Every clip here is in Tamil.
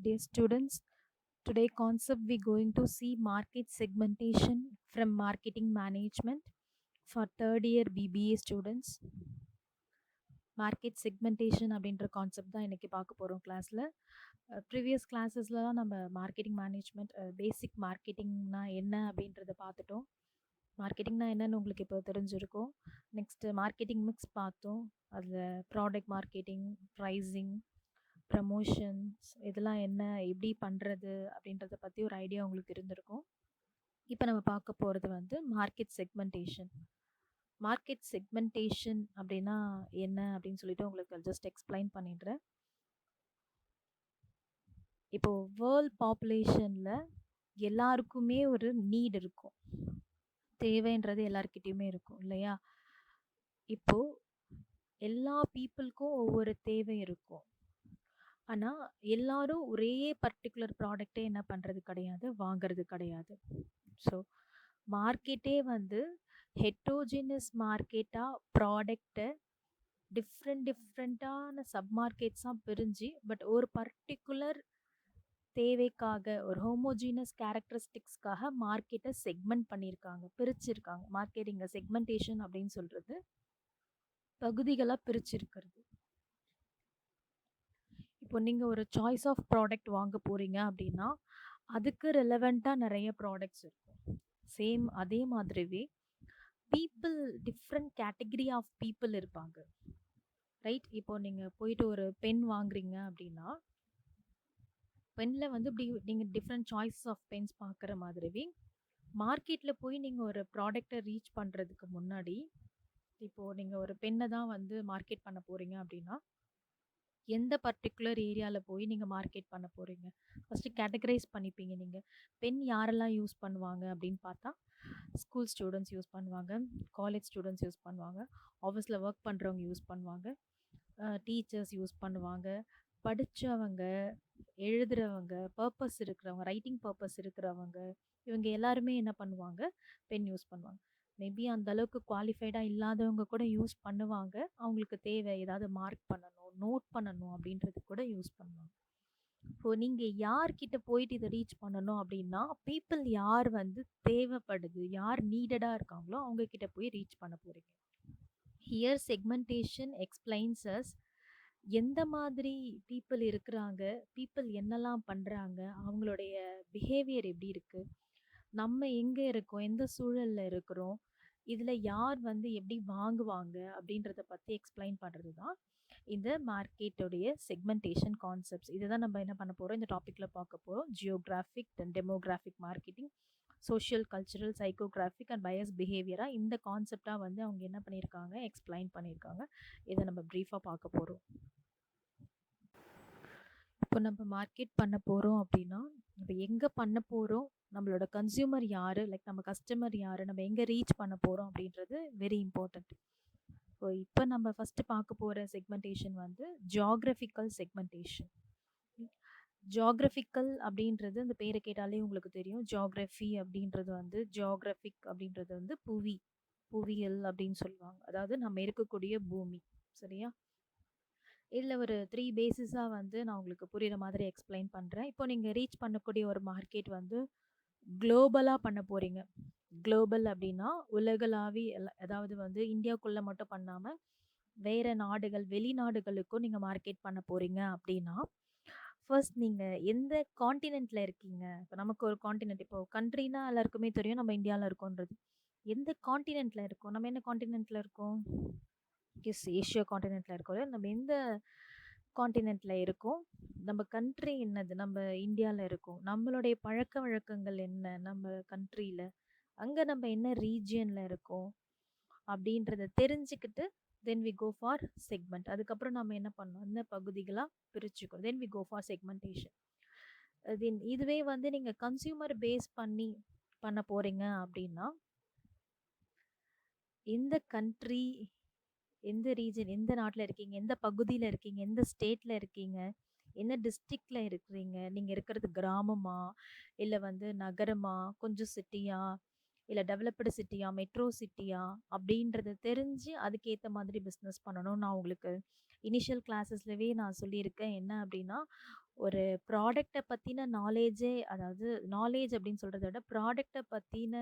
Dear students, today concept we going to see market segmentation from marketing management for third year BBA students. Market segmentation அப்படின்ற கான்செப்ட் தான் இன்றைக்கி பார்க்க போகிறோம் கிளாஸில். ப்ரீவியஸ் கிளாஸஸில் தான் நம்ம மார்க்கெட்டிங் மேனேஜ்மெண்ட் பேசிக் மார்க்கெட்டிங்னா என்ன அப்படின்றத பார்த்துட்டோம். மார்க்கெட்டிங்னா என்னன்னு உங்களுக்கு இப்போ தெரிஞ்சிருக்கும். நெக்ஸ்ட்டு மார்க்கெட்டிங் மிக்ஸ் பார்த்தோம். அதில் ப்ராடக்ட் மார்க்கெட்டிங், ப்ரைஸிங், ப்ரமோஷன்ஸ் இதெல்லாம் என்ன, எப்படி பண்ணுறது அப்படின்றத பற்றி ஒரு ஐடியா உங்களுக்கு இருந்திருக்கும். இப்போ நம்ம பார்க்க போகிறது வந்து மார்க்கெட் செக்மெண்டேஷன். மார்க்கெட் செக்மெண்டேஷன் அப்படின்னா என்ன அப்படின்னு சொல்லிட்டு உங்களுக்கு ஜஸ்ட் எக்ஸ்பிளைன் பண்ணிடுறேன். இப்போ வேர்ல்ட் பாப்புலேஷனில் எல்லாருக்குமே ஒரு நீட் இருக்கும், தேவைன்றது எல்லாருக்கிட்டையுமே இருக்கும் இல்லையா? இப்போ எல்லா பீப்புளுக்கும் ஒவ்வொரு தேவை இருக்கும். ஆனால் எல்லாரும் ஒரே பர்டிகுலர் ப்ராடக்டே என்ன பண்ணுறது கிடையாது, வாங்கிறது கிடையாது. ஸோ மார்க்கெட்டே வந்து ஹெட்ரோஜினஸ் மார்க்கெட்டாக ப்ராடக்டை டிஃப்ரெண்ட்டான சப் மார்க்கெட்ஸாக பிரிஞ்சு பட் ஒரு பர்டிகுலர் தேவைக்காக ஒரு ஹோமோஜீனஸ் கேரக்டரிஸ்டிக்ஸ்க்காக மார்க்கெட்டை செக்மெண்ட் பண்ணியிருக்காங்க, பிரிச்சிருக்காங்க. மார்க்கெட்டிங்க செக்மெண்டேஷன் அப்படின்னு சொல்கிறது பகுதிகளாக பிரிச்சிருக்கிறது. இப்போ நீங்கள் ஒரு சாய்ஸ் ஆஃப் ப்ராடக்ட் வாங்க போகிறீங்க அப்படின்னா அதுக்கு ரெலவெண்ட்டாக நிறைய ப்ராடக்ட்ஸ் இருக்கும். சேம் அதே மாதிரிவே people, different category of people இருப்பாங்க, ரைட்? இப்போ நீங்கள் போயிட்டு ஒரு பென் வாங்குறீங்க அப்படின்னா பெனில் வந்து இப்படி நீங்கள் டிஃப்ரெண்ட் சாய்ஸஸ் ஆஃப் பென்ஸ் பார்க்குற மாதிரிவே மார்க்கெட்டில் போய் நீங்கள் ஒரு ப்ராடக்டை ரீச் பண்ணுறதுக்கு முன்னாடி, இப்போது நீங்கள் ஒரு பென்னை தான் வந்து மார்க்கெட் பண்ண போகிறீங்க அப்படின்னா எந்த பர்டிகுலர் ஏரியாவில் போய் நீங்கள் மார்க்கெட் பண்ண போகிறீங்க ஃபஸ்ட்டு கேட்டகரைஸ் பண்ணிப்பீங்க. நீங்கள் பென் யாரெல்லாம் யூஸ் பண்ணுவாங்க அப்படின்னு பார்த்தா ஸ்கூல் ஸ்டூடெண்ட்ஸ் யூஸ் பண்ணுவாங்க, காலேஜ் ஸ்டூடெண்ட்ஸ் யூஸ் பண்ணுவாங்க, ஆஃபீஸில் ஒர்க் பண்ணுறவங்க யூஸ் பண்ணுவாங்க, டீச்சர்ஸ் யூஸ் பண்ணுவாங்க, படித்தவங்க, எழுதுகிறவங்க, பர்பஸ் இருக்கிறவங்க, ரைட்டிங் பர்பஸ் இருக்கிறவங்க, இவங்க எல்லாருமே என்ன பண்ணுவாங்க, பென் யூஸ் பண்ணுவாங்க. மேபி அந்த அளவுக்கு குவாலிஃபைடாக இல்லாதவங்க கூட யூஸ் பண்ணுவாங்க. அவங்களுக்கு தேவை ஏதாவது மார்க் பண்ணணும், நோட் பண்ணணும் அப்படின்றது கூட யூஸ் பண்ணுவாங்க. ஸோ நீங்கள் யார்கிட்ட போயிட்டு இதை ரீச் பண்ணணும் அப்படின்னா பீப்புள் யார் வந்து தேவைப்படுது, யார் நீடடாக இருக்காங்களோ அவங்கக்கிட்ட போய் ரீச் பண்ண போகிறீங்க. ஹியர் செக்மெண்டேஷன் எக்ஸ்பிளைன்ஸ் அஸ் எந்த மாதிரி பீப்புள் இருக்கிறாங்க, பீப்புள் என்னெல்லாம் பண்ணுறாங்க, அவங்களுடைய பிஹேவியர் எப்படி இருக்குது, நம்ம எங்கே இருக்கோம், எந்த சூழலில் இருக்கிறோம், இதில் யார் வந்து எப்படி வாங்குவாங்க அப்படின்றத பற்றி எக்ஸ்பிளைன் பண்ணுறது தான் இந்த மார்க்கெட்டோடைய செக்மெண்டேஷன் கான்செப்ட்ஸ். இதை தான் நம்ம என்ன பண்ண போகிறோம், இந்த டாப்பிக்கில் பார்க்க போகிறோம். Geographic and demographic marketing, social, cultural, psychographic and buyers பிஹேவியராக இந்த கான்செப்டாக வந்து அவங்க என்ன பண்ணியிருக்காங்க, எக்ஸ்பிளைன் பண்ணியிருக்காங்க. இதை நம்ம ப்ரீஃபாக பார்க்க போகிறோம். இப்போ நம்ம மார்க்கெட் பண்ண போகிறோம் அப்படின்னா இப்போ எங்கே பண்ண போகிறோம், நம்மளோட கன்சியூமர் யார், லைக் நம்ம கஸ்டமர் யார், நம்ம எங்கே ரீச் பண்ண போகிறோம் அப்படின்றது வெரி இம்பார்ட்டண்ட். இப்போ நம்ம ஃபஸ்ட்டு பார்க்க போகிற செக்மெண்டேஷன் வந்து ஜியாகிரபிக்கல் செக்மெண்டேஷன். ஜியாகிரபிக்கல் அப்படின்றது அந்த பேரை கேட்டாலே உங்களுக்கு தெரியும். ஜியாகிரஃபி அப்படின்றது வந்து, ஜியாகிரபிக் அப்படின்றது வந்து புவியியல் அப்படின்னு சொல்லுவாங்க. அதாவது நம்ம இருக்கக்கூடிய பூமி, சரியா? இதில் ஒரு 3 பேசிஸாக வந்து நான் உங்களுக்கு புரிகிற மாதிரி எக்ஸ்பிளைன் பண்ணுறேன். இப்போ நீங்கள் ரீச் பண்ணக்கூடிய ஒரு மார்க்கெட் வந்து குளோபலாக பண்ண போகிறீங்க. குளோபல் அப்படின்னா உலகளாவி, அதாவது வந்து இந்தியாவுக்குள்ளே மட்டும் பண்ணாமல் வேறு நாடுகள், வெளிநாடுகளுக்கும் நீங்கள் மார்க்கெட் பண்ண போகிறீங்க அப்படின்னா ஃபர்ஸ்ட் நீங்கள் எந்த காண்டினென்ட்டில் இருக்கீங்க. இப்போ நமக்கு ஒரு காண்டினென்ட், இப்போ கண்ட்ரினா எல்லாருக்குமே தெரியும் நம்ம இந்தியாவில் இருக்கோன்றது. எந்த காண்டினென்ட்டில் இருக்கோம், நம்ம என்ன காண்டினென்ட்டில் இருக்கோம், ஏஷியா காண்டினென்ட்டில் இருக்கோம். நம்ம எந்த காண்டினென்ட்டில் இருக்கோம், நம்ம கண்ட்ரி என்னது, நம்ம இந்தியாவில் இருக்கோம், நம்மளுடைய பழக்க வழக்கங்கள் என்ன நம்ம கண்ட்ரியில், அங்கே நம்ம என்ன ரீஜியனில் இருக்கோம் அப்படின்றத தெரிஞ்சுக்கிட்டு then we go for segment. அதுக்கப்புறம் நம்ம என்ன பண்ணோம், இந்த பகுதிகளாக பிரிச்சுக்கணும். Then we go for segmentation. Then இதுவே வந்து நீங்கள் கன்சியூமர் பேஸ் பண்ணி பண்ண போகிறீங்க அப்படின்னா எந்த கண்ட்ரி, எந்த ரீஜன், எந்த நாட்டில் இருக்கீங்க, எந்த பகுதியில் இருக்கீங்க, எந்த ஸ்டேட்டில் இருக்கீங்க, எந்த டிஸ்ட்ரிக்டில் இருக்கிறீங்க, நீங்கள் இருக்கிறது கிராமமா இல்லை வந்து நகரமா, கொஞ்சம் சிட்டியா, இல்லை டெவலப்டு சிட்டியா, மெட்ரோ சிட்டியா அப்படின்றத தெரிஞ்சு அதுக்கேற்ற மாதிரி பிஸ்னஸ் பண்ணணும். நான் உங்களுக்கு இனிஷியல் கிளாஸஸ்லவே நான் சொல்லியிருக்கேன் என்ன அப்படின்னா, ஒரு ப்ராடக்ட்ட பத்தின நாலேட்ஜே அதாவது நாலேட்ஜ் அப்படின்னு சொல்றத விட, ப்ராடக்ட்ட பத்தின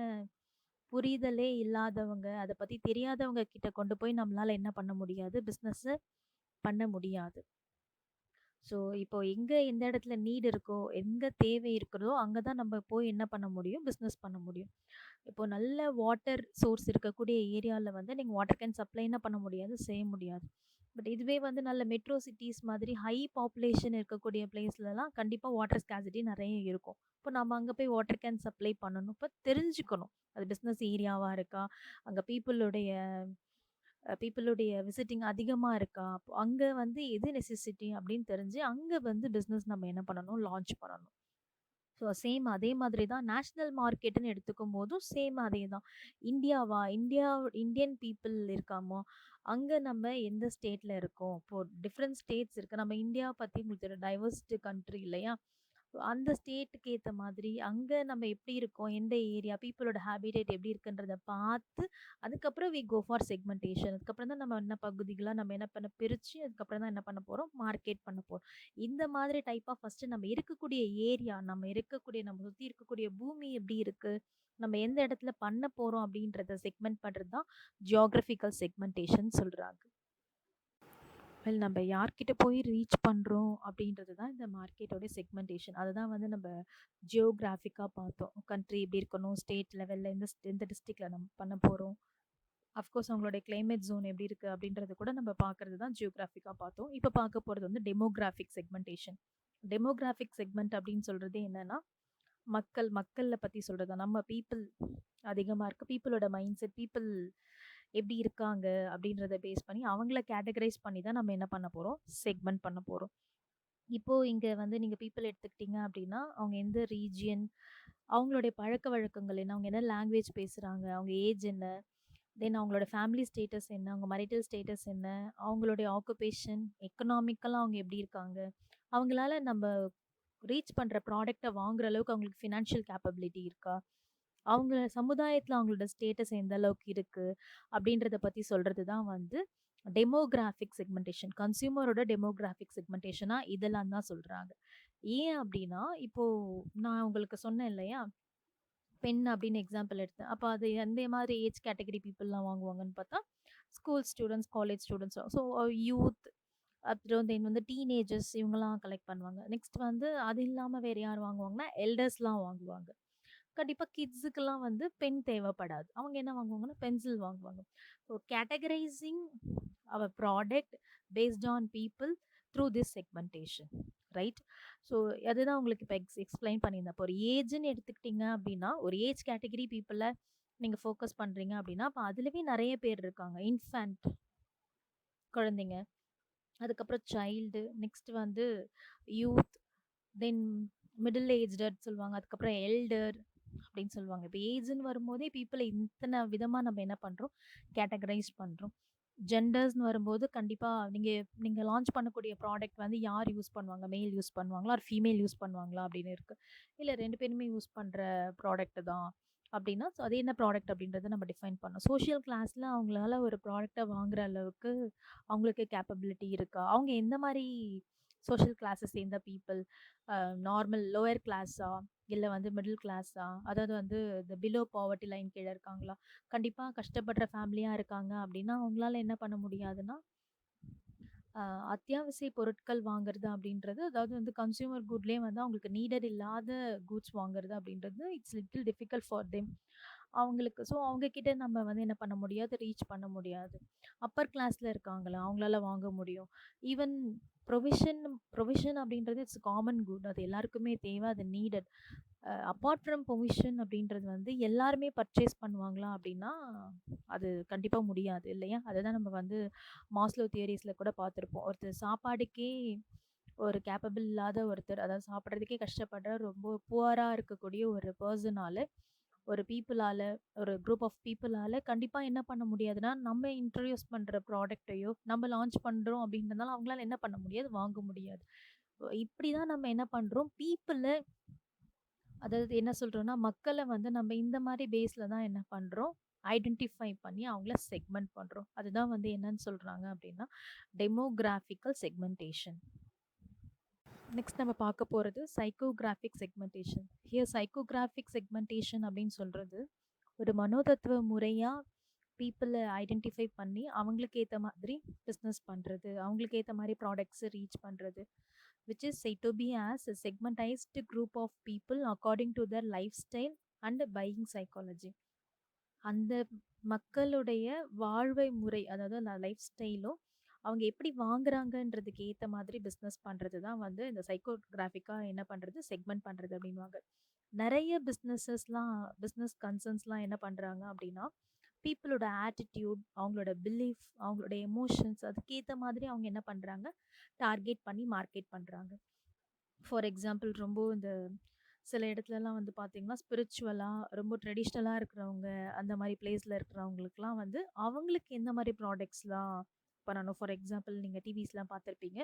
புரிதலே இல்லாதவங்க, அத பத்தி தெரியாதவங்க கிட்ட கொண்டு போய் நம்மளால என்ன பண்ண முடியாது? பிசினஸ பண்ண முடியாது. ஸோ, இப்போ எங்க எந்த இடத்துல நீட் இருக்கோ, எங்க தேவை இருக்கிறதோ, அங்க தான் நம்ம போய் என்ன பண்ண முடியும்? பிசினஸ் பண்ண முடியும். இப்போ நல்ல வாட்டர் சோர்ஸ் இருக்கக்கூடிய ஏரியால வந்து நீங்க வாட்டர் கேன் சப்ளைன்னா பண்ண முடியாது, செய்ய முடியாது. பட் இதுவே வந்து நல்ல மெட்ரோ சிட்டீஸ் மாதிரி ஹை பாப்புலேஷன் இருக்கக்கூடிய பிளேஸ்லலாம் கண்டிப்பா வாட்டர் ஸ்கார்சிட்டி நெறைய இருக்கும். இப்போ நம்ம அங்க போய் வாட்டர் கேன் சப்ளை பண்ணணும். இப்ப தெரிஞ்சுக்கணும். அது பிசினஸ் ஏரியாவா இருக்கா? அங்க பீப்பிளுடைய விசிட்டிங் அதிகமா இருக்கா? அப்போ அங்க வந்து எது நெசசிட்டி அப்படின்னு தெரிஞ்சு, அங்க வந்து பிசினஸ் நம்ம என்ன பண்ணணும்? லான்ச் பண்ணணும். ஸோ சேம் அதே மாதிரி தான் நேஷனல் மார்க்கெட்டுன்னு எடுத்துக்கும்போதும் சேம் அதே தான். இந்தியன் பீப்பிள் இருக்காமோ, அங்க நம்ம எந்த ஸ்டேட்ல இருக்கோம்? இப்போ டிஃபரெண்ட் ஸ்டேட்ஸ் இருக்கு. நம்ம இந்தியா பத்தி உங்களுக்கு தெரியும். டைவர்ஸ்டு கண்ட்ரி இல்லையா? அந்த ஸ்டேட்டுக்கு ஏத்த மாதிரி, அங்க நம்ம எப்படி இருக்கோம்? எந்த ஏரியா, பீப்பிளோட ஹேபிடேட் எப்படி இருக்குன்றத பார்த்து, அதுக்கப்புறம் வி கோ ஃபார் செக்மென்டேஷன். அதுக்கப்புறம் தான் நம்ம என்ன பகுதிகளா நம்ம என்ன பண்ண பிரிச்சு, அதுக்கப்புறம் தான் என்ன பண்ண போறோம்? மார்க்கெட் பண்ண போறோம். இந்த மாதிரி டைப்பா ஃபர்ஸ்ட்டு நம்ம இருக்கக்கூடிய ஏரியா, நம்ம சுத்தி இருக்கக்கூடிய பூமி எப்படி இருக்கு? நம்ம எந்த இடத்துல பண்ண போறோம்? அப்படின்றத செக்மென்ட் பண்றது தான் ஜியோகிராபிக்கல் செக்மென்டேஷன் சொல்றாங்க. வெல் நம்ம யார்கிட்ட போய் ரீச் பண்றோம் அப்படின்றது தான் இந்த மார்க்கெட்டோட செக்மெண்டேஷன். அதுதான் வந்து நம்ம ஜியோகிராஃபிக்கா பார்த்தோம். கண்ட்ரி எப்படி இருக்கணும், ஸ்டேட் லெவல்ல எந்த டிஸ்ட்ரிக்ட்ல நம்ம பண்ண போறோம். அஃப்கோர்ஸ் அவங்களுடைய கிளைமேட் ஜோன் எப்படி இருக்கு அப்படின்றது கூட நம்ம பார்க்கறது தான் ஜியோகிராஃபிக்கா பார்த்தோம். இப்போ பார்க்க போறது வந்து டெமோகிராஃபிக் செக்மெண்டேஷன். டெமோகிராஃபிக் செக்மெண்ட் அப்படின்னு சொல்றது என்னன்னா, மக்கள பத்தி சொல்றது தான். நம்ம பீப்பிள் அதிகமா இருக்கு. பீப்பிளோட மைண்ட் செட், பீப்பிள் எப்படி இருக்காங்க அப்படின்றத பேஸ் பண்ணி அவங்கள கேட்டகரைஸ் பண்ணி தான் நம்ம என்ன பண்ண போறோம்? செக்மெண்ட் பண்ண போறோம். இப்போ இங்க வந்து நீங்க பீப்பிள் எடுத்துக்கிட்டீங்க அப்படின்னா, அவங்க எந்த ரீஜியன், அவங்களுடைய பழக்கவழக்கங்கள் என்ன, அவங்க என்ன லாங்குவேஜ் பேசுறாங்க, அவங்க ஏஜ் என்ன, தென் அவங்களோட ஃபேமிலி ஸ்டேட்டஸ் என்ன, அவங்க மேரிட்டல் ஸ்டேட்டஸ் என்ன, அவங்களுடைய ஆக்குபேஷன், எக்கனாமிக்கலா அவங்க எப்படி இருக்காங்க, அவங்களால நம்ம ரீச் பண்ற ப்ராடக்ட்ட வாங்குற அளவுக்கு அவங்களுக்கு ஃபினான்ஷியல் கேப்பபிலிட்டி இருக்கா? அவங்க சமுதாயத்துல அவங்களோட ஸ்டேட்டஸ் எந்த அளவுக்கு இருக்கு? அப்படின்றத பத்தி சொல்றது தான் வந்து டெமோகிராஃபிக் செக்மெண்டேஷன். கன்சியூமரோட டெமோகிராஃபிக் செக்மெண்டேஷனா இதெல்லாம் தான் சொல்றாங்க. ஏன் அப்படின்னா, இப்போ நான் உங்களுக்கு சொன்னேன் இல்லையா? பென் அப்படின்னு எக்ஸாம்பிள் எடுத்தேன். அப்ப அது எந்த மாதிரி ஏஜ் கேட்டகரி பீப்பிள்லாம் வாங்குவாங்கன்னு பார்த்தா, school students, college students. So youth அப்புறம் தென் வந்து டீனேஜர்ஸ் இவங்கலாம் கலெக்ட் பண்ணுவாங்க. நெக்ஸ்ட் வந்து அது இல்லாம வேற யார் வாங்குவாங்கன்னா, எல்டர்ஸ்லாம் வாங்குவாங்க. கண்டிப்பா கிட்ஸுக்கெல்லாம் வந்து பென் தேவைப்படாது. அவங்க என்ன வாங்குவாங்கன்னா, பென்சில் வாங்குவாங்க. So categorizing our product based on people through this segmentation. Right? So அதுதான் உங்களுக்கு இப்ப எக்ஸ்பிளைன் பண்ணியிருந்தேன். இப்போ ஒரு ஏஜ்ன்னு எடுத்துக்கிட்டீங்க அப்படின்னா, ஒரு ஏஜ் கேட்டகரி பீப்பிள நீங்க ஃபோக்கஸ் பண்றீங்க அப்படின்னா, அப்ப அதுலவே நெறைய பேர் இருக்காங்க. இன்ஃபேன்ட் குழந்தைங்க, அதுக்கப்புறம் சைல்டு, நெக்ஸ்ட் வந்து யூத், தென் மிடில் ஏஜ்டு சொல்லுவாங்க. அதுக்கப்புறம் எல்டர் அப்படின்னு சொல்லுவாங்க. இப்ப ஏஜ்ன்னு வரும்போதே பீப்பிள இத்தன விதமா நம்ம என்ன பண்றோம்? கேட்டகரைஸ் பண்றோம். ஜெண்டர்ஸ்ன்னு வரும்போது கண்டிப்பா நீங்க நீங்க லான்ச் பண்ணக்கூடிய ப்ராடக்ட் வந்து யார் யூஸ் பண்ணுவாங்க? மேல் யூஸ் பண்ணுவாங்களா? ஆர் ஃபீமேல் யூஸ் பண்ணுவாங்களா? அப்படின்னு இருக்கு. இல்ல 2 பேருமே யூஸ் பண்ற ப்ராடக்ட் தான் அப்படின்னா, ஸோ அது என்ன ப்ராடக்ட் அப்படின்றத நம்ம டிஃபைன் பண்ணணும். சோசியல் கிளாஸ்ல அவங்களால ஒரு ப்ராடக்ட்ட வாங்குற அளவுக்கு அவங்களுக்கு கேப்பபிலிட்டி இருக்கா? அவங்க எந்த மாரி சோசியல் கிளாஸ சேர்ந்த பீப்பிள்? நார்மல் லோயர் கிளாஸா? இல்ல வந்து மிடில் கிளாஸா? அதாவது வந்து இந்த பிலோ பாவர்ட்டி லைன் கீழ இருக்காங்களா? கண்டிப்பா கஷ்டப்படுற ஃபேமிலியா இருக்காங்க அப்படின்னா, அவங்களால என்ன பண்ண முடியாதுன்னா, அ அத்தியாவசிய பொருட்கள் வாங்குறது அப்படின்றது, அதாவது வந்து கன்சியூமர் குட்லயே வந்து அவங்களுக்கு நீடட் இல்லாத கூட்ஸ் வாங்குறது அப்படின்றது, it's little difficult for them. அவங்களுக்கு ஸோ அவங்க கிட்ட நம்ம வந்து என்ன பண்ண முடியாது, ரீச் பண்ண முடியாது. அப்பர் கிளாஸ்ல இருக்காங்களா, அவங்களால வாங்க முடியும். ஈவன் ப்ரொவிஷன் ப்ரொவிஷன் அப்படின்றது இட்ஸ் காமன் குட். அது எல்லாருக்குமே தேவை. அது நீடட். அப்பார்ட் ஃப்ரம் பொவிஷன் அப்படின்றது வந்து எல்லாருமே பர்ச்சேஸ் பண்ணுவாங்களா அப்படின்னா, அது கண்டிப்பா முடியாது இல்லையா? அததான் நம்ம வந்து மாஸ்லோ தியரீஸ்ல கூட பார்த்திருப்போம். ஒருத்தர் சாப்பாடுக்கே ஒரு கேப்பபிள் இல்லாத ஒருத்தர், அதாவது சாப்பிடுறதுக்கே கஷ்டப்படுற ரொம்ப புவரா இருக்கக்கூடிய ஒரு பெர்சனால, ஒரு பீப்பிளால, ஒரு குரூப் ஆஃப் பீப்பிளால கண்டிப்பா என்ன பண்ண முடியாதுன்னா, நம்ம இன்ட்ரோடியூஸ் பண்ற ப்ராடக்ட்டையோ, நம்ம லான்ச் பண்றோம் அப்படின்றதுனால அவங்களால என்ன பண்ண முடியாது? வாங்க முடியாது. இப்படிதான் நம்ம என்ன பண்றோம்? அதாவது என்ன சொல்றோம்னா, மக்கள வந்து நம்ம இந்த மாரி பேஸ்ல தான் என்ன பண்றோம்? ஐடென்டிஃபை பண்ணி அவங்கள செக்மெண்ட் பண்றோம். அதுதான் வந்து என்னன்னு சொல்றாங்க அப்டின்னா, டெமோகிராபிக்கல் செக்மென்டேஷன். நெக்ஸ்ட் நம்ம பார்க்க போறது psychographic segmentation. Here psychographic segmentation அப்படின்னு சொல்றது ஒரு மனோதத்துவ முறையா பீப்புள ஐடென்டிஃபை பண்ணி அவங்களுக்கு ஏத்த மாதிரி பிஸ்னஸ் பண்றது, அவங்களுக்கு ஏத்த மாதிரி ப்ராடக்ட்ஸை ரீச் பண்றது, which is said to be as a segmentized group of people according to their lifestyle and buying psychology. அந்த மக்களுடைய வாழ்வை முறை, அதாவது அந்த லைஃப் ஸ்டைலோ, அவங்க எப்படி வாங்குறாங்கன்றதுக்கு ஏத்த மாதிரி பிஸ்னஸ் பண்றது தான் வந்து இந்த சைக்கோகிராஃபிக்கா என்ன பண்றது, செக்மெண்ட் பண்றது அப்படின்னுவாங்க. நெறைய பிஸ்னஸ் கன்சர்ன்ஸ்லாம் என்ன பண்றாங்க அப்படின்னா, பீப்பிளோட ஆட்டிட்யூட், அவங்களோட பிலீஃப், அவங்களோட எமோஷன்ஸ் அதுக்கேத்த மாதிரி அவங்க என்ன பண்றாங்க, டார்கெட் பண்ணி மார்க்கெட் பண்றாங்க. ஃபார் எக்ஸாம்பிள் ரொம்ப இந்த சில இடத்துலலாம் வந்து பார்த்தீங்கன்னா, ஸ்பிரிச்சுவலா ரொம்ப ட்ரெடிஷ்னலா இருக்கிறவங்க, அந்த மாரி பிளேஸ்ல இருக்கிறவங்களுக்குலாம் வந்து, அவங்களுக்கு எந்த மாரி ப்ராடக்ட்ஸ்லாம் பண்ணணும். ஃபார் எக்ஸாம்பிள் நீங்க டிவிஸ்லாம் பார்த்துருப்பீங்க.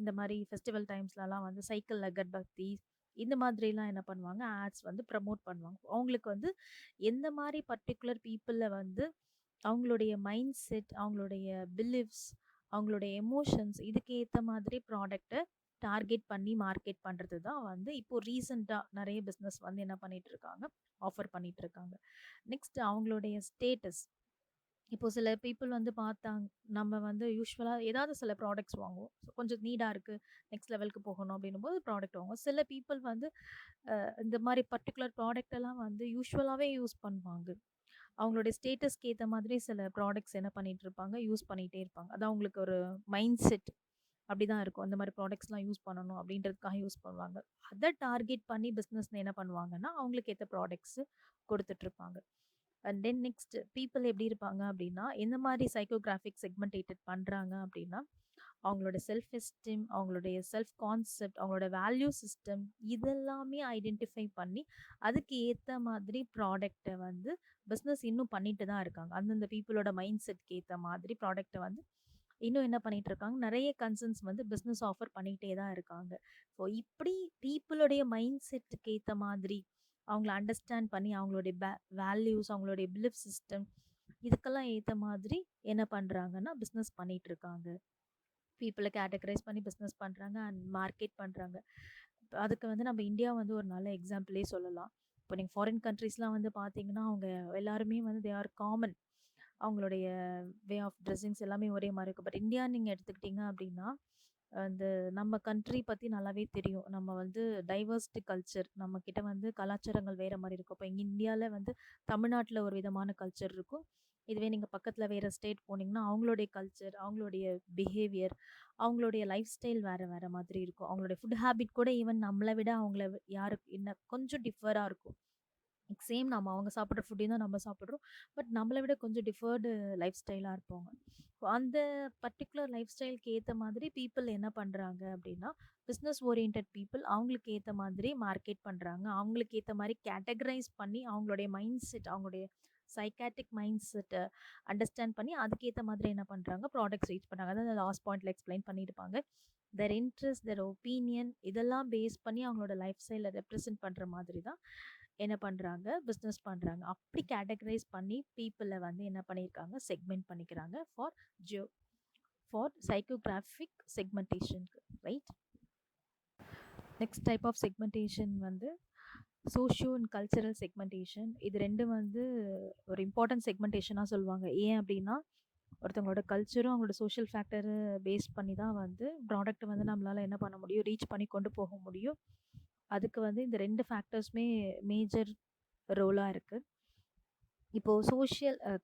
இந்த மாரி ஃபெஸ்டிவல் டைம்ஸ்லலாம் வந்து சைக்கிள் அகர்பத்தி, இந்த மாதிரிலாம் என்ன பண்ணுவாங்க, ஆட்ஸ் வந்து ப்ரமோட் பண்ணுவாங்க. அவங்களுக்கு வந்து எந்த மாரி பர்ட்டிகுலர் பீப்பிள வந்து அவங்களுடைய மைண்ட் செட், அவங்களுடைய பிலீவ்ஸ், அவங்களுடைய எமோஷன்ஸ் இதுக்கு ஏத்த மாதிரி ப்ராடக்ட்ட டார்கெட் பண்ணி மார்க்கெட் பண்றது தான் வந்து இப்போ ரீசெண்டா நெறைய பிசினஸ் வந்து என்ன பண்ணிட்டு இருக்காங்க, ஆஃபர் பண்ணிட்டு இருக்காங்க. நெக்ஸ்ட் அவங்களுடைய ஸ்டேட்டஸ். இப்போ சில பீப்பிள் வந்து பார்த்தாங்க, நம்ம வந்து யூசுவலா ஏதாவது சில ப்ராடக்ட்ஸ் வாங்குவோம். கொஞ்சம் நீடா இருக்கு, நெக்ஸ்ட் லெவலுக்கு போகணும் அப்படின்னும்போது ப்ராடக்ட் வாங்குவோம். சில பீப்பிள் வந்து இந்த மாரி பர்ட்டிகுலர் ப்ராடக்ட் எல்லாம் வந்து யூசுவலாவே யூஸ் பண்ணுவாங்க. அவங்களுடைய ஸ்டேட்டஸ்க்கு ஏத்த மாதிரி சில ப்ராடக்ட்ஸ் என்ன பண்ணிட்டு இருப்பாங்க, யூஸ் பண்ணிட்டே இருப்பாங்க. அது அவங்களுக்கு ஒரு மைண்ட் செட் அப்படிதான் இருக்கும். அந்த மாரி ப்ராடக்ட்ஸ்லாம் யூஸ் பண்ணணும் அப்படின்றதுக்காக யூஸ் பண்ணுவாங்க. அத டார்கெட் பண்ணி பிசினஸ்ல என்ன பண்ணுவாங்கன்னா, அவங்களுக்கு ஏத்த ப்ராடக்ட்ஸ் குடுத்துட்டுருப்பாங்க. அண்ட் தென் நெக்ஸ்ட் பீப்பிள் எப்படி இருப்பாங்க அப்படின்னா, எந்த மாரி சைக்கோகிராஃபிக் செக்மென்டேட்டட் பண்றாங்க அப்படின்னா, அவங்களோட செல்ஃப் எஸ்டீம், அவங்களுடைய செல்ஃப் கான்செப்ட், அவங்களோட வேல்யூ சிஸ்டம் இதெல்லாமே ஐடென்டிஃபை பண்ணி, அதுக்கு ஏத்த மாதிரி ப்ராடக்ட்ட வந்து பிசினஸ் இன்னும் பண்ணிட்டு தான் இருக்காங்க. அந்தந்த பீப்பிளோட மைண்ட் செட்க்கு ஏத்த மாதிரி ப்ராடக்ட்ட வந்து இன்னும் என்ன பண்ணிட்டு இருக்காங்க, நெறைய கன்சர்ன்ஸ் வந்து பிசினஸ் ஆஃபர் பண்ணிட்டே தான் இருக்காங்க. ஸோ இப்படி பீப்பிளுடைய மைண்ட் செட்டுக்கு ஏத்த மாதிரி அவங்கள அண்டர்ஸ்டாண்ட் பண்ணி அவங்களுடைய வேல்யூஸ், அவங்களுடைய பிலீஃப் சிஸ்டம் இதுக்கெல்லாம் ஏத்த மாதிரி என்ன பண்றாங்கன்னா, பிசினஸ் பண்ணிட்டு இருக்காங்க. பீப்பிள கேட்டகரைஸ் பண்ணி பிசினஸ் பண்றாங்க அண்ட் மார்க்கெட் பண்றாங்க. அதுக்கு வந்து நம்ம இந்தியா வந்து ஒரு நல்ல எக்ஸாம்பிளே சொல்லலாம். இப்போ நீங்க ஃபாரின் கண்ட்ரீஸ்லாம் வந்து பார்த்தீங்கன்னா, அவங்க எல்லாருமே வந்து தே ஆர் காமன். அவங்களுடைய வே ஆஃப் ட்ரெஸ்ஸிங்ஸ் எல்லாமே ஒரே மாரி இருக்கும். பட் இந்தியா நீங்க எடுத்துக்கிட்டீங்க அப்படின்னா, அந்த நம்ம கண்ட்ரி பத்தி நல்லாவே தெரியும். நம்ம வந்து டைவர்சிட்டி கல்ச்சர். நம்ம கிட்ட வந்து கலாச்சாரங்கள் வேற மாரி இருக்கும். இப்ப இங்க இந்தியால வந்து தமிழ்நாட்டுல ஒரு விதமான கல்ச்சர் இருக்கும். இதுவே நீங்க பக்கத்துல வேற ஸ்டேட் போனீங்கன்னா, அவங்களுடைய கல்ச்சர், அவங்களுடைய பிஹேவியர், அவங்களுடைய லைஃப் ஸ்டைல் வேற வேற மாதிரி இருக்கும். அவங்களுடைய ஃபுட் ஹேபிட் கூட ஈவன் நம்மள விட அவங்கள யாருக்கு என்ன கொஞ்சம் டிஃபரா இருக்கும். சேம் நம்ம அவங்க சாப்பிடுற ஃபுட்டையும் தான் நம்ம சாப்பிடுறோம். பட் நம்மள விட கொஞ்சம் டிஃபர்டு லைஃப் ஸ்டைலா இருப்பாங்க. அந்த பர்ட்டிகுலர் லைஃப் ஸ்டைலுக்கு ஏத்த மாதிரி பீப்பிள் என்ன பண்றாங்க அப்படின்னா, பிசினஸ் ஓரியன்டட் பீப்பிள் அவங்களுக்கு ஏத்த மாதிரி மார்க்கெட் பண்றாங்க. அவங்களுக்கு ஏத்த மாரி கேட்டகரைஸ் பண்ணி அவங்களுடைய மைண்ட் செட், அவங்களுடைய சைக்காட்ரிக் மைண்ட் செட்ட அண்டர்ஸ்டாண்ட் பண்ணி அதுக்கேத்த மாதிரி என்ன பண்றாங்க, ப்ராடக்ட்ஸ் ரீச் பண்றாங்க. அதாவது லாஸ்ட் பாயிண்ட்ல எக்ஸ்பிளைன் பண்ணியிருப்பாங்க. தேர் இன்ட்ரெஸ்ட், தேர் ஒப்பீனியன் இதெல்லாம் பேஸ் பண்ணி அவங்களோட லைஃப் ஸ்டைல ரெப்ரசன்ட் பண்ற மாதிரி தான் என்ன பண்றாங்க, பிசினஸ் பண்றாங்க. அப்படி கேட்டகரைஸ் பண்ணி பீப்பிள வந்து என்ன பண்ணியிருக்காங்க, செக்மென்ட் பண்ணிக்கிறாங்க ஜியோ ஃபார் சைக்கோகிராஃபிக் செக்மென்டேஷன்க்கு. Right? Next type of segmentation வந்து சோஷியோ அண்ட் கல்ச்சரல் செக்மென்டேஷன். இது 2ம் வந்து ஒரு இம்பார்ட்டன்ட் செக்மென்டேஷனா சொல்லுவாங்க. ஏன் அப்படின்னா, ஒருத்தவங்களோட கல்ச்சரும், அவங்களோட சோஷியல் ஃபேக்டர பேஸ் பண்ணி தான் வந்து ப்ராடக்ட்ட வந்து நம்மளால என்ன பண்ண முடியும், ரீச் பண்ணி கொண்டு போக முடியும். அதுக்கு வந்து இந்த 2 ஃபேக்டர்ஸுமே மேஜர் ரோலா இருக்கு. இப்போ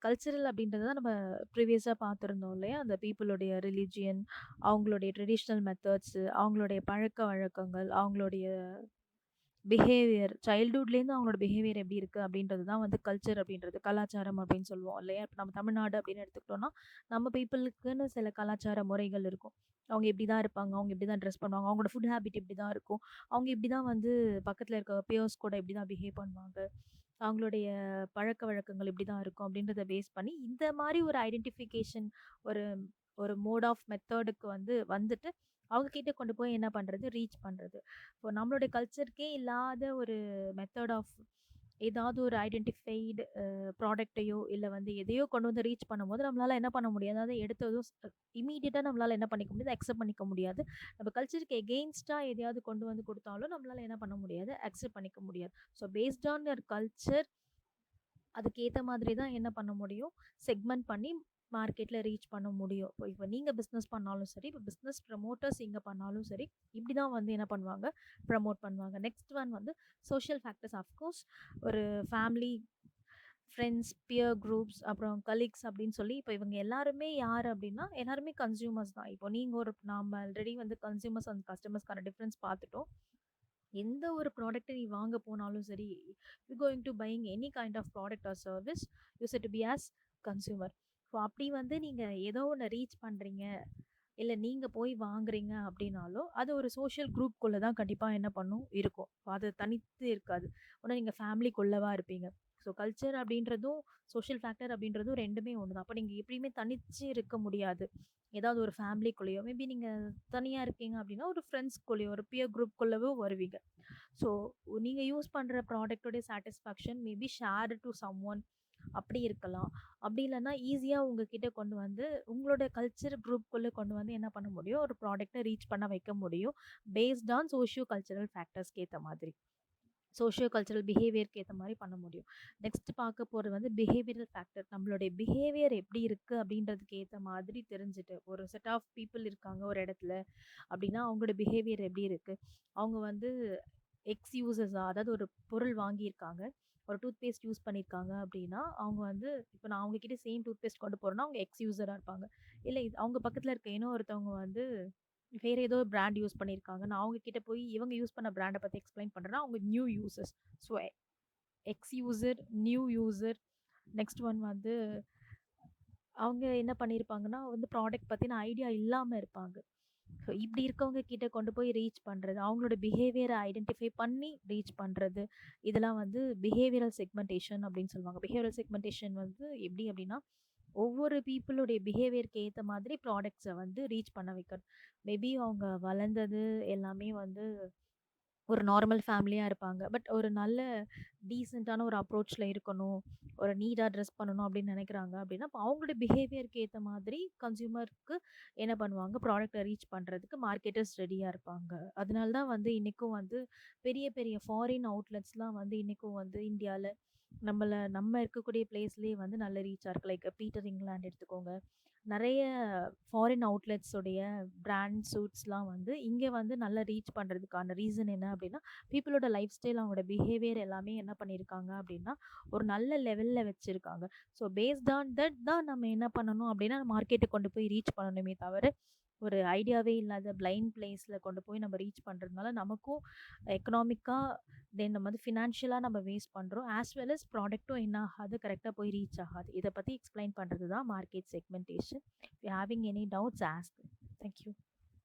கல்ச்சரல் அப்படின்றத தான் நம்ம ப்ரீவியஸா பார்த்துருந்தோம் இல்லையா? அந்த பீப்பிளுடைய ரிலிஜியன், அவங்களுடைய ட்ரெடிஷ்னல் மெத்தட்ஸு, அவங்களுடைய பழக்கவழக்கங்கள், அவங்களுடைய பிஹேவியர், சைல்ட்ஹுட்லேருந்து அவங்களோட பிஹேவியர் எப்படி இருக்கு அப்படின்றது தான் வந்து கல்ச்சர் அப்படின்றது, கலாச்சாரம் அப்படின்னு சொல்லுவோம் இல்லையா? இப்ப நம்ம தமிழ்நாடு அப்படின்னு எடுத்துக்கிட்டோம்னா, நம்ம பீப்பிளுக்குன்னு சில கலாச்சார முறைகள் இருக்கும். அவங்க இப்படி தான் இருப்பாங்க, அவங்க இப்படி தான் ட்ரெஸ் பண்ணுவாங்க, அவங்களோட ஃபுட் ஹேபிட் இப்படி தான் இருக்கும். அவங்க இப்படி தான் வந்து பக்கத்துல இருக்க பியர்ஸ் கூட இப்படி தான் பிஹேவ் பண்ணுவாங்க. அவங்களுடைய பழக்கவழக்கங்கள் இப்படி தான் இருக்கும் அப்படின்றத பேஸ் பண்ணி, இந்த மாரி ஒரு ஐடென்டிஃபிகேஷன் ஒரு ஒரு மோட் ஆஃப் மெத்தடுக்கு வந்துட்டு அவங்க கிட்ட கொண்டு போய் என்ன பண்றது? ரீச் பண்றது. இப்போ நம்மளுடைய கல்ச்சருக்கே இல்லாத ஒரு மெத்தட் ஆஃப் ஏதாவது ஒரு ஐடென்டிஃபைடு ப்ராடக்ட்டையோ இல்ல வந்து எதையோ கொண்டு வந்து ரீச் பண்ணும்போது நம்மளால என்ன பண்ண முடியாது. அதாவது எடுத்ததும் இம்மீடியட்டா நம்மளால என்ன பண்ணிக்க முடியாது, அக்செப்ட் பண்ணிக்க முடியாது. நம்ம கல்ச்சருக்கு எகெயின்ஸ்டா எதையாவது கொண்டு வந்து குடுத்தாலும் நம்மளால என்ன பண்ண முடியாது, அக்செப்ட் பண்ணிக்க முடியாது. So based on your culture அதுக்கேத்த மாதிரி தான் என்ன பண்ண முடியும், செக்மெண்ட் பண்ணி மார்க்கெட்ல ரீச் பண்ண முடியும். இப்போ நீங்க பிசினஸ் பண்ணாலும் சரி, இப்போ பிசினஸ் ப்ரமோட்டர்ஸ் இங்க பண்ணாலும் சரி, இப்படி தான் வந்து என்ன பண்ணுவாங்க, ப்ரமோட் பண்ணுவாங்க. நெக்ஸ்ட் ஒன் வந்து சோஷியல் ஃபேக்டர்ஸ். ஆஃப்கோர்ஸ் ஒரு ஃபேமிலி, ஃப்ரெண்ட்ஸ், பியர் குரூப்ஸ், அப்புறம் கலீக்ஸ் அப்படின்னு சொல்லி இப்போ இவங்க எல்லாருமே யார் அப்படின்னா, எல்லாருமே கன்சியூமர்ஸ் தான். இப்போ நீங்க ஒரு நாம ஆல்ரெடி வந்து கன்சியூமர்ஸ் அண்ட் கஸ்டமர்ஸ்க்கான டிஃபரன்ஸ் பார்த்துட்டோம். எந்த ஒரு ப்ராடக்ட் நீ வாங்க போனாலும் சரி, you going to buying any kind of product or service, you said to be as consumer. So அப்படி வந்து நீங்க ஏதோ ஒன்று ரீச் பண்றீங்க, இல்ல நீங்க போய் வாங்குறீங்க அப்படின்னாலும், அது ஒரு சோஷியல் குரூப்குள்ள தான் கண்டிப்பா என்ன பண்ணும் இருக்கும். அது தனித்து இருக்காது. ஒண்ணு நீங்க ஃபேமிலிக்குள்ளவா இருப்பீங்க. ஸோ கல்ச்சர் அப்படின்றதும், சோஷியல் ஃபேக்டர் அப்படின்றதும் 2மே ஒண்ணு தான். அப்ப நீங்க எப்படியுமே தனிச்சு இருக்க முடியாது. ஏதாவது ஒரு ஃபேமிலிக்குள்ளேயோ, மேபி நீங்க தனியா இருக்கீங்க அப்படின்னா, ஒரு ஃப்ரெண்ட்ஸ்குள்ளேயோ, ஒரு பியர் குரூப்குள்ளவோ வருவீங்க. ஸோ நீங்க யூஸ் பண்ற ப்ராடக்ட்டோட satisfaction maybe shared to someone அப்படி இருக்கலாம். அப்படி இல்லன்னா ஈஸியா உங்ககிட்ட கொண்டு வந்து உங்களோட கல்ச்சர் குரூப்குள்ள கொண்டு வந்து என்ன பண்ண முடியும், ஒரு ப்ராடக்ட்ட ரீச் பண்ண வைக்க முடியும். பேஸ்ட் ஆன் சோஷியோ கல்ச்சரல் ஃபேக்டர்ஸ்க்கு ஏத்த மாதிரி. சோஷியோ கல்ச்சரல் பிஹேவியர்க்கு ஏத்த மாரி பண்ண முடியும். நெக்ஸ்ட் பார்க்க போறது வந்து பிஹேவியரல் ஃபேக்டர். நம்மளுடைய பிஹேவியர் எப்படி இருக்கு அப்படின்றதுக்கு ஏத்த மாதிரி தெரிஞ்சுட்டு, ஒரு செட் ஆஃப் பீப்பிள் இருக்காங்க ஒரு இடத்துல அப்படின்னா, அவங்களோட பிஹேவியர் எப்படி இருக்கு? அவங்க வந்து எக்ஸ் யூசர்ஸா, அதாவது ஒரு பொருள் வாங்கியிருக்காங்க. ஒரு டூத் பேஸ்ட் யூஸ் பண்ணியிருக்காங்க அப்படின்னா, அவங்க வந்து இப்போ நான் அவங்க கிட்ட சேம் டூத் பேஸ்ட் கொண்டு போறேன்னா, அவங்க எக்ஸ் யூசரா இருப்பாங்க. இல்ல இது அவங்க பக்கத்துல இருக்க இன்னொருத்தவங்க வந்து வேற ஏதோ பிராண்ட் யூஸ் பண்ணியிருக்காங்க. நான் அவங்க கிட்ட போய் இவங்க யூஸ் பண்ண பிராண்ட பத்தி எக்ஸ்ப்ளைன் பண்றேன்னா, அவங்க new users. So X user, new user. Next one வந்து அவங்க என்ன பண்ணியிருப்பாங்கன்னா, வந்து ப்ராடக்ட் பத்தின ஐடியா இல்லாம இருப்பாங்க. ஸோ இப்படி இருக்கவங்க கிட்ட கொண்டு போய் ரீச் பண்றது, அவங்களோட பிஹேவியர ஐடென்டிஃபை பண்ணி ரீச் பண்றது, இதெல்லாம் வந்து பிஹேவியரல் செக்மென்டேஷன் அப்படின்னு சொல்லுவாங்க. பிஹேவியரல் செக்மென்டேஷன் வந்து எப்படி அப்படின்னா, ஒவ்வொரு பீப்பிளுடைய பிஹேவியருக்கு ஏத்த மாதிரி ப்ராடக்ட்ஸ வந்து ரீச் பண்ண வைக்கணும். மேபி அவங்க வளர்ந்தது எல்லாமே வந்து ஒரு நார்மல் ஃபேமிலியா இருப்பாங்க. பட் ஒரு நல்ல டீசென்ட்டான ஒரு அப்ரோச்ல இருக்கணும். ஒரு நீட்டா ட்ரெஸ் பண்ணணும் அப்படின்னு நினைக்கிறாங்க அப்படின்னா, அப்ப அவங்களுடைய பிஹேவியருக்கு ஏத்த மாதிரி கன்சியூமருக்கு என்ன பண்ணுவாங்க, ப்ராடக்ட்ட ரீச் பண்றதுக்கு மார்க்கெட்டர்ஸ் ரெடியா இருப்பாங்க. அதனால தான் வந்து இன்னைக்கும் வந்து பெரிய பெரிய ஃபாரின் அவுட்லெட்ஸ்லாம் வந்து இன்னைக்கும் வந்து இந்தியால நம்ம இருக்கக்கூடிய பிளேஸ்லயே வந்து நல்ல ரீச்சா இருக்கு. லைக் பீட்டர் இங்கிலாந்து எடுத்துக்கோங்க. நெறைய ஃபாரின் அவுட்லெட்ஸ் உடைய பிராண்ட் சூட்ஸ்லாம் வந்து இங்க வந்து நல்லா ரீச் பண்றதுக்கான ரீசன் என்ன அப்டின்னா, பீப்பிளோட லைஃப் ஸ்டைல், அவங்களோட பிஹேவியர் எல்லாமே என்ன பண்ணியிருக்காங்க அப்டின்னா, ஒரு நல்ல லெவல்ல வச்சிருக்காங்க. ஸோ பேஸ்ட் ஆன் தட் தான் நம்ம என்ன பண்ணணும் அப்டின்னா, மார்க்கெட்டுக்கு கொண்டு போய் ரீச் பண்ணணுமே தவிர, ஒரு ஐடியாவே இல்லாத பிளைண்ட் பிளேஸ்ல கொண்டு போய் நம்ம ரீச் பண்றதுனால நமக்கும் எக்கனாமிக்கா, தென் நம்ம வந்து ஃபினான்ஷியலா நம்ம வேஸ்ட் பண்றோம். ஆஸ் வெல் அஸ் ப்ராடக்ட்டும் என்ன ஆகாது, கரெக்ட்டா போய் ரீச் ஆகாது. இத பத்தி எக்ஸ்ப்ளைன் பண்றது தான் market segmentation. If you're having any doubts, ask. Thank you.